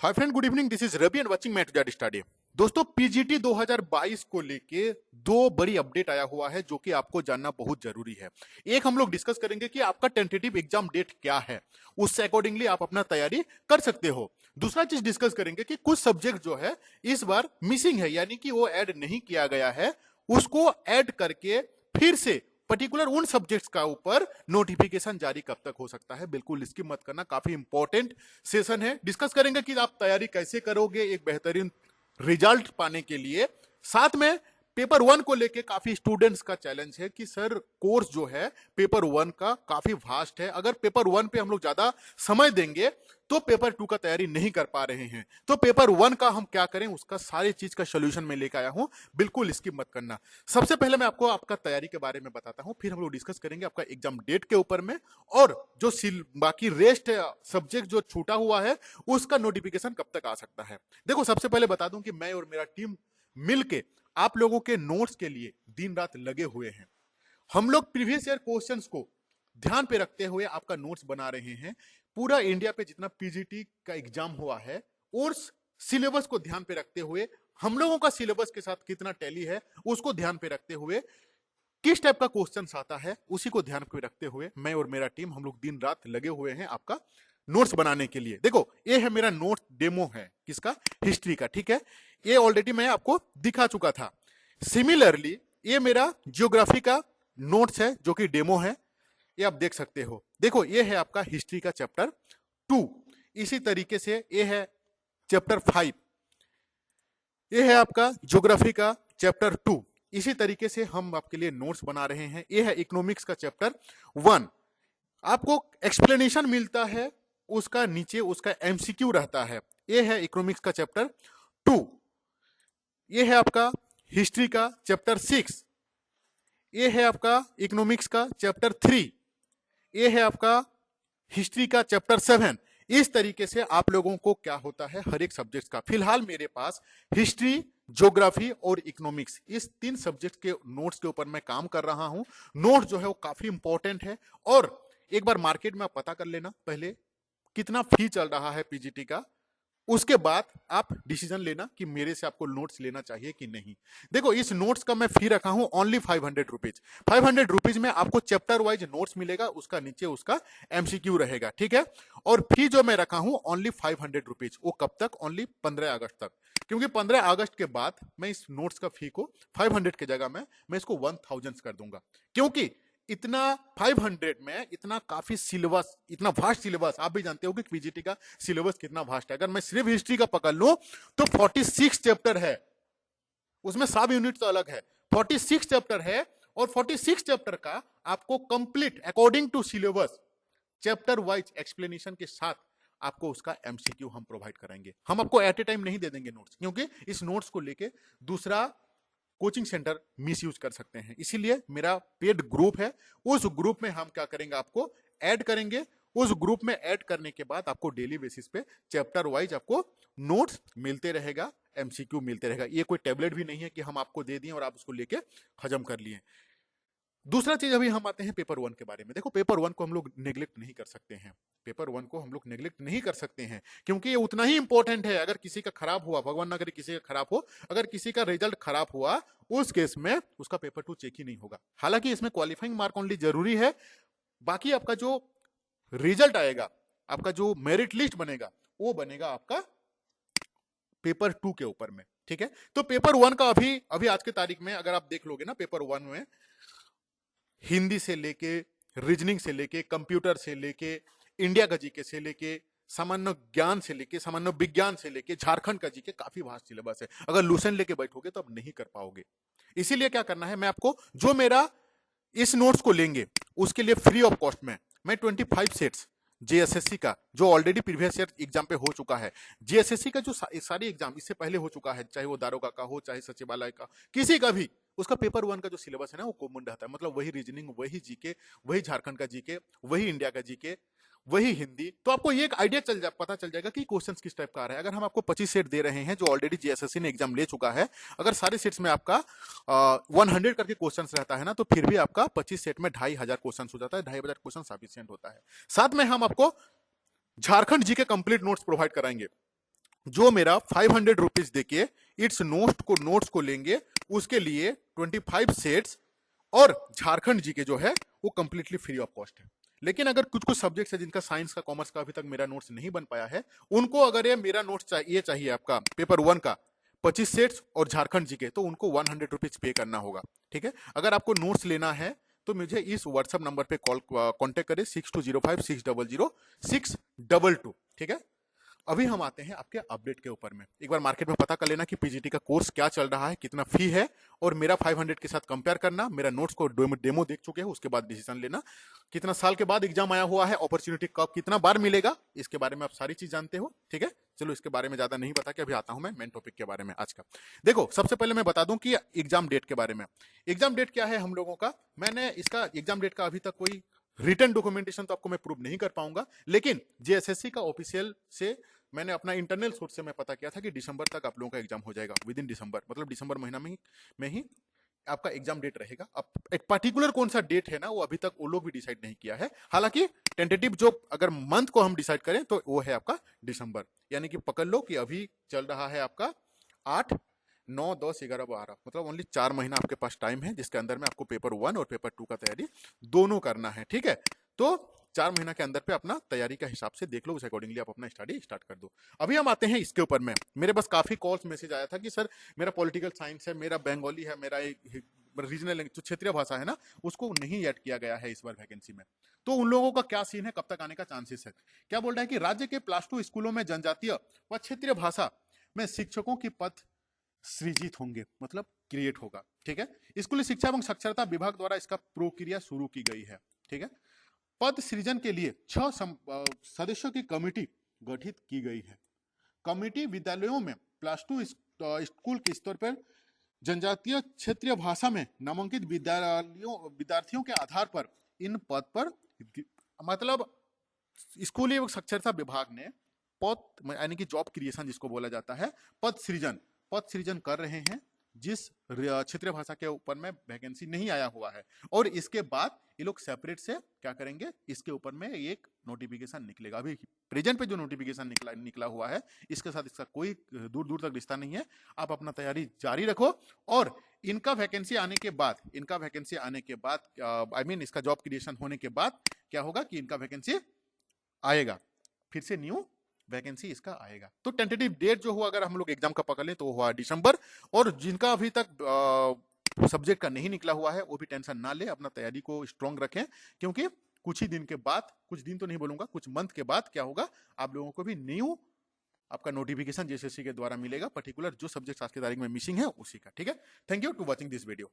Hi friend, good evening. This is Ravi and watching mat that study. दोस्तों, PGT 2022 को लेके दो बड़ी अपडेट आया हुआ है जो कि आपको जानना बहुत जरूरी है। एक, हम लोग डिस्कस करेंगे कि आपका टेंटेटिव एग्जाम डेट क्या है, उससे अकॉर्डिंगली आप अपना तैयारी कर सकते हो। दूसरा चीज डिस्कस करेंगे कि कुछ सब्जेक्ट जो है इस बार मिसिंग है, यानी कि वो ऐड नहीं किया गया है, उसको ऐड करके फिर से पर्टिकुलर उन सब्जेक्ट्स का ऊपर नोटिफिकेशन जारी कब तक हो सकता है। बिल्कुल स्किप मत करना, काफी इंपॉर्टेंट सेशन है। डिस्कस करेंगे कि आप तैयारी कैसे करोगे एक बेहतरीन रिजल्ट पाने के लिए। साथ में पेपर वन को लेके काफी स्टूडेंट्स का चैलेंज है कि सर, कोर्स जो है पेपर वन का काफी वास्ट है, अगर पेपर वन पे हम लोग ज्यादा समय देंगे तो पेपर टू का तैयारी नहीं कर पा रहे हैं। तो पेपर वन का हम क्या करें, उसका सारी चीज का सोल्यूशन में लेकर आया हूं। बिल्कुल स्किप मत करना। सबसे पहले मैं आपको आपका तैयारी के बारे में बताता हूं, फिर हम लोग डिस्कस करेंगे आपका एग्जाम डेट के ऊपर में, और जो बाकी रेस्ट सब्जेक्ट जो छूटा हुआ है उसका नोटिफिकेशन कब तक आ सकता है। देखो, सबसे पहले बता दूं कि मैं और मेरा टीम मिलके आप लोगों के नोट्स के लिए दिन रात लगे हुए हैं। हम लोग प्रीवियस ईयर क्वेश्चंस को ध्यान पे रखते हुए आपका नोट्स बना रहे हैं। पूरा इंडिया पे जितना पीजीटी का एग्जाम हुआ है उस सिलेबस को ध्यान पे रखते हुए, हम लोगों का सिलेबस के साथ कितना टैली है उसको ध्यान पे रखते हुए, किस टाइप का क्वेश्चन आता है उसी को ध्यान पे रखते हुए, मैं और मेरा टीम हम लोग दिन रात लगे हुए हैं आपका नोट्स बनाने के लिए। देखो, ये है मेरा नोट्स डेमो है, किसका? हिस्ट्री का। ठीक है, ये ऑलरेडी मैं आपको दिखा चुका था। सिमिलरली ये मेरा ज्योग्राफी का नोट्स है जो कि डेमो है, ये आप देख सकते हो। देखो, ये है आपका हिस्ट्री का चैप्टर 2। इसी तरीके से ये है चैप्टर 5। ये है आपका ज्योग्राफी का चैप्टर 2। इसी तरीके से हम आपके लिए नोट्स बना रहे हैं। ये है इकोनॉमिक्स का चैप्टर 1। आपको एक्सप्लेनेशन मिलता है, उसका नीचे उसका एमसीक्यू रहता है। ये है इकोनॉमिक्स का चैप्टर 2। ये है आपका हिस्ट्री का चैप्टर 6। ये है आपका इकोनॉमिक्स का चैप्टर 3। ये है आपका हिस्ट्री का चैप्टर 7। इस तरीके से आप लोगों को क्या होता है हर एक सब्जेक्ट का। फिलहाल मेरे पास हिस्ट्री, ज्योग्राफी और इकोनॉमिक्स, इस तीन सब्जेक्ट के नोट्स के ऊपर मैं काम कर रहा हूं। नोट जो है वो काफी इंपॉर्टेंट है, और एक बार मार्केट में आप पता कर लेना पहले कितना फी चल रहा है पीजीटी का, उसके बाद आप डिसीजन लेना कि मेरे से आपको नोट्स लेना चाहिए कि नहीं। देखो, इस नोट्स का मैं फी रखा हूं ओनली 500 रुपीज। 500 रुपीज में आपको चैप्टर वाइज नोट्स मिलेगा, उसका नीचे उसका एमसीक्यू रहेगा। ठीक है, और फी जो मैं रखा हूं ओनली 500 रुपीज। वो कब तक? ओनली 15 अगस्त तक। क्योंकि 15 अगस्त के बाद मैं इस नोट्स का फी को 500 की जगह में मैं इसको 1000 कर दूंगा। क्योंकि इतना 500 में इतना काफी सिलेबस, इतना वास्ट सिलेबस, आप भी जानते हो कि पीजीटी का सिलेबस कितना वास्ट है। अगर मैं सिर्फ हिस्ट्री का पकड़ लूं तो 46 चैप्टर है, उसमें सब यूनिट तो अलग है। 46 चैप्टर है, और 46 चैप्टर का आपको complete according to syllabus chapter wise explanation के साथ आपको उसका एमसीक्यू हम प्रोवाइड कराएंगे। हम आपको एट ए टाइम नहीं दे देंगे नोट्स, क्योंकि इस नोट्स को लेके दूसरा कोचिंग सेंटर मिस यूज कर सकते हैं। इसीलिए मेरा पेड ग्रुप है, उस ग्रुप में हम क्या करेंगे, आपको ऐड करेंगे। उस ग्रुप में ऐड करने के बाद आपको डेली बेसिस पे चैप्टर वाइज आपको नोट्स मिलते रहेगा, एमसीक्यू मिलते रहेगा। ये कोई टेबलेट भी नहीं है कि हम आपको दे दिए और आप उसको लेके हजम कर लिए। दूसरा चीज, अभी हम आते हैं पेपर वन के बारे में। देखो, पेपर वन को हम लोग नेग्लेक्ट नहीं कर सकते हैं। पेपर वन को हम लोग नेग्लेक्ट नहीं कर सकते हैं, क्योंकि ये उतना ही इंपॉर्टेंट है। अगर किसी का खराब हुआ, भगवान ना करे किसी का खराब हो, अगर किसी का रिजल्ट खराब हुआ, उस केस में उसका पेपर टू चेक ही नहीं होगा। हालांकि इसमें क्वालिफाइंग मार्क ओनली जरूरी है, बाकी आपका जो रिजल्ट आएगा, आपका जो मेरिट लिस्ट बनेगा, वो बनेगा आपका पेपर टू के ऊपर में। ठीक है, तो पेपर वन का अभी अभी आज की तारीख में अगर आप देख लोगे ना, पेपर वन में हिंदी से लेके, रीजनिंग से लेके, कंप्यूटर से लेके, इंडिया का जीके से लेके, सामान्य ज्ञान से लेके, सामान्य विज्ञान से लेके, झारखंड का जीके, काफी वास्ट सिलेबस है। अगर लूसेंट लेके बैठोगे तो आप नहीं कर पाओगे। इसीलिए क्या करना है, मैं आपको जो मेरा इस नोट्स को लेंगे उसके लिए फ्री ऑफ कॉस्ट में मैं 25 सेट्स जेएसएससी का, जो ऑलरेडी प्रीवियस ईयर एग्जाम पे हो चुका है, जेएसएससी का जो सारी एग्जाम इससे पहले हो चुका है, चाहे वो दारोगा का हो, चाहे सचिवालय का, किसी का भी, उसका पेपर वन का जो सिलेबस है ना वो कॉमन रहता है। मतलब वही रीजनिंग, वही जीके, वही झारखंड का जीके, वही इंडिया का जीके, वही हिंदी। तो आपको ये एक आइडिया पता चल जाएगा कि क्वेश्चंस किस टाइप का आ रहा है। अगर हम आपको 25 सेट दे रहे हैं जो ऑलरेडी जेएसएससी ने एग्जाम ले चुका है, अगर सारे सेट्स में आपका 100 करके क्वेश्चंस रहता है ना, तो फिर भी आपका 25 सेट में 2500 क्वेश्चन हो जाता है। 2500 क्वेश्चन सफिशिएंट होता है। साथ में हम आपको झारखंड जी के कंप्लीट नोट्स प्रोवाइड कराएंगे। जो मेरा 500 रुपीज देके इट्स नोट्स को लेंगे, उसके लिए 25 सेट्स और झारखंड जी के जो है वो कंप्लीटली फ्री ऑफ कॉस्ट है। लेकिन अगर कुछ कुछ सब्जेक्ट्स है जिनका साइंस का, कॉमर्स का अभी तक मेरा नोट्स नहीं बन पाया है, उनको अगर ये मेरा नोट्स चाहिए आपका पेपर 1 का 25 सेट्स और झारखंड जी के, तो उनको 100 रुपीज पे करना होगा। ठीक है, अगर आपको नोट्स लेना है तो मुझे इस व्हाट्सएप नंबर पे कॉल कांटेक्ट करें 6205600622। ठीक है, अभी हम आते हैं आपके अपडेट के ऊपर में। एक बार मार्केट में पता कर लेना कि पीजीटी का कोर्स क्या चल रहा है, कितना फी है, और मेरा 500 के साथ कंपेयर करना। मेरा नोट्स को डेमो देख चुके हैं, उसके बाद डिसीजन लेना। कितना साल के बाद एग्जाम आया हुआ है, अपॉर्चुनिटी कब कितना बार मिलेगा, इसके बारे में आप सारी चीज जानते हो। ठीक है, चलो इसके बारे में ज्यादा नहीं बता के अभी आता हूं मैं मेन टॉपिक के बारे में आज का। देखो, सबसे पहले मैं बता दूं कि एग्जाम डेट के बारे में। एग्जाम डेट क्या है हम लोगों का, मैंने इसका एग्जाम डेट का अभी तक कोई रिटर्न डॉक्यूमेंटेशन तो आपको मैं प्रूव नहीं कर पाऊंगा, लेकिन जेएसएससी का ऑफिशियल से मैंने अपना इंटरनल सोर्स से मैं पता किया था कि दिसंबर तक आप लोगों का एग्जाम हो जाएगा। विद इन दिसंबर, मतलब दिसंबर महीना में ही आपका एग्जाम डेट रहेगा। अब एक पर्टिकुलर कौन सा डेट है ना, वो अभी तक वो लोग भी डिसाइड नहीं किया है। हालांकि टेंटेटिव जो अगर मंथ को हम डिसाइड करें तो वो है आपका दिसंबर। यानी कि पकड़ लो कि अभी चल रहा है आपका 8, 9, 10, 11, 12, मतलब ओनली 4 महीना आपके पास टाइम है, जिसके अंदर में आपको पेपर 1 और पेपर 2 का तैयारी दोनों करना है। ठीक है, तो 4 महीना के अंदर पे अपना तैयारी का हिसाब से देख लो, उस अकॉर्डिंगली आप अपना स्टडी स्टार्ट कर दो। अभी हम आते हैं इसके ऊपर में। मेरे पास काफी कॉल्स मैसेज आया था कि सर मेरा पॉलिटिकल साइंस है, मेरा बंगाली है, मेरा रीजनल लैंग्वेज जो क्षेत्रीय भाषा है ना, उसको नहीं ऐड किया गया है इस बार वैकेंसी में। तो उन लोगों का क्या सीन है, कब तक आने का चांसेस है? क्या बोल रहा है कि राज्य के +2 स्कूलों में जनजातीय व क्षेत्रीय भाषा में शिक्षकों की पद सृजित होंगे, मतलब क्रिएट होगा। ठीक है, स्कूली शिक्षा एवं साक्षरता विभाग द्वारा इसका प्रक्रिया शुरू की गई है। ठीक है, पद सृजन के लिए 6 सदस्यों की कमेटी गठित की गई है। कमेटी विद्यालयों में +2 स्कूल के स्तर पर जनजातीय क्षेत्रीय भाषा में नामांकित विद्यार्थियों के आधार पर इन पद पर, मतलब स्कूली एवं साक्षरता विभाग ने पद यानी कि जॉब क्रिएशन जिसको बोला जाता है, पद सृजन कर रहे हैं जिस क्षेत्रीय भाषा के ऊपर में वैकेंसी नहीं आया हुआ है। और इसके बाद ये लोग सेपरेट से क्या करेंगे, इसके ऊपर में एक नोटिफिकेशन निकलेगा। अभी प्रेजेंट पे जो नोटिफिकेशन निकला हुआ है, इसके साथ इसका कोई दूर दूर तक रिश्ता नहीं है। आप अपना तैयारी जारी रखो, और इनका वैकेंसी आने के बाद आई मीन इसका जॉब क्रिएशन होने के बाद क्या होगा कि इनका वैकेंसी आएगा, फिर से न्यू वैकेंसी इसका आएगा। तो टेंटेटिव डेट जो हुआ, अगर हम लोग एग्जाम का पकड़ लें, तो वो हुआ दिसंबर। और जिनका अभी तक सब्जेक्ट का नहीं निकला हुआ है, वो भी टेंशन ना ले, अपना तैयारी को स्ट्रॉन्ग रखें, क्योंकि कुछ ही दिन के बाद, कुछ दिन तो नहीं बोलूंगा, कुछ मंथ के बाद क्या होगा, आप लोगों को भी न्यू आपका नोटिफिकेशन जेएसएससी के द्वारा मिलेगा, पर्टिकुलर जो सब्जेक्ट आज की तारीख में मिसिंग है उसी का। ठीक है, thank you to watching this video.